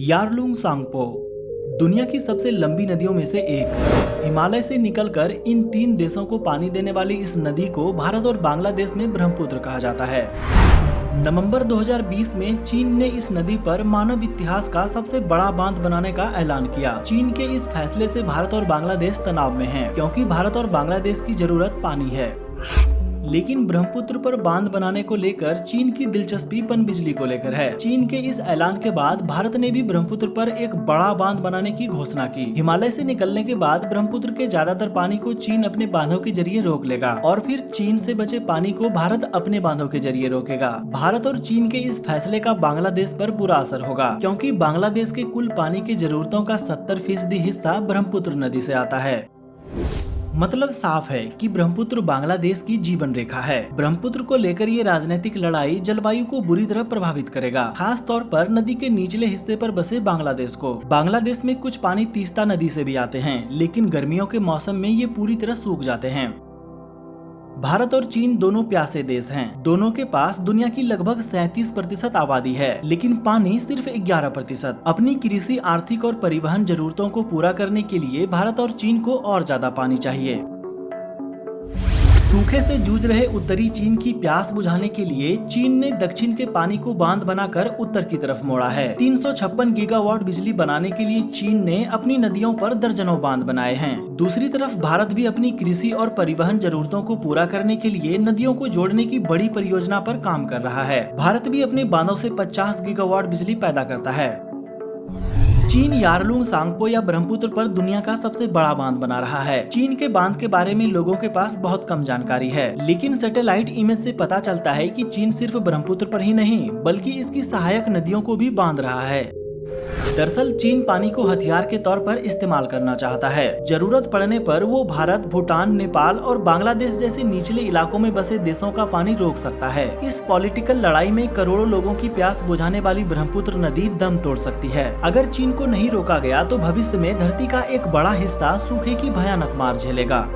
Yarlung Tsangpo दुनिया की सबसे लंबी नदियों में से एक। हिमालय से निकलकर इन 3 देशों को पानी देने वाली इस नदी को भारत और बांग्लादेश में ब्रह्मपुत्र कहा जाता है। नवंबर 2020 में चीन ने इस नदी पर मानव इतिहास का सबसे बड़ा बांध बनाने का ऐलान किया। चीन के इस फैसले से भारत और बांग्लादेश तनाव में हैं, क्योंकि भारत और बांग्लादेश की जरूरत पानी है। लेकिन ब्रह्मपुत्र पर बांध बनाने को लेकर चीन की दिलचस्पी पनबिजली को लेकर है। चीन के इस ऐलान के बाद भारत ने भी ब्रह्मपुत्र पर एक बड़ा बांध बनाने की घोषणा की। हिमालय से निकलने के बाद ब्रह्मपुत्र के ज्यादातर पानी को चीन अपने बांधों के जरिए रोक लेगा और फिर चीन से बचे पानी को भारत अपने बांधों के जरिए रोकेगा। भारत और चीन के इस फैसले का बांग्लादेश पर बुरा असर होगा, क्योंकि बांग्लादेश के कुल पानी की जरूरतों का 70% हिस्सा ब्रह्मपुत्र नदी से आता है। मतलब साफ है कि ब्रह्मपुत्र बांग्लादेश की जीवन रेखा है। ब्रह्मपुत्र को लेकर ये राजनीतिक लड़ाई जलवायु को बुरी तरह प्रभावित करेगा, खास तौर पर नदी के निचले हिस्से पर बसे बांग्लादेश को। बांग्लादेश में कुछ पानी तीस्ता नदी से भी आते हैं, लेकिन गर्मियों के मौसम में ये पूरी तरह सूख जाते हैं। भारत और चीन दोनों प्यासे देश हैं। दोनों के पास दुनिया की लगभग 37% आबादी है, लेकिन पानी सिर्फ 11%। अपनी कृषि, आर्थिक और परिवहन जरूरतों को पूरा करने के लिए भारत और चीन को और ज्यादा पानी चाहिए। सूखे से जूझ रहे उत्तरी चीन की प्यास बुझाने के लिए चीन ने दक्षिण के पानी को बांध बनाकर उत्तर की तरफ मोड़ा है। 356 गीगावाट बिजली बनाने के लिए चीन ने अपनी नदियों पर दर्जनों बांध बनाए हैं। दूसरी तरफ भारत भी अपनी कृषि और परिवहन जरूरतों को पूरा करने के लिए नदियों को जोड़ने की बड़ी परियोजना पर काम कर रहा है। भारत भी अपने बांधों से 50 गीगावाट बिजली पैदा करता है। चीन यारलुंग सांगपो या ब्रह्मपुत्र पर दुनिया का सबसे बड़ा बांध बना रहा है। चीन के बांध के बारे में लोगों के पास बहुत कम जानकारी है, लेकिन सैटेलाइट इमेज से पता चलता है कि चीन सिर्फ ब्रह्मपुत्र पर ही नहीं, बल्कि इसकी सहायक नदियों को भी बांध रहा है। दरअसल चीन पानी को हथियार के तौर पर इस्तेमाल करना चाहता है। जरूरत पड़ने पर वो भारत, भूटान, नेपाल और बांग्लादेश जैसे निचले इलाकों में बसे देशों का पानी रोक सकता है। इस पॉलिटिकल लड़ाई में करोड़ों लोगों की प्यास बुझाने वाली ब्रह्मपुत्र नदी दम तोड़ सकती है। अगर चीन को नहीं रोका गया तो भविष्य में धरती का एक बड़ा हिस्सा सूखे की भयानक मार झेलेगा।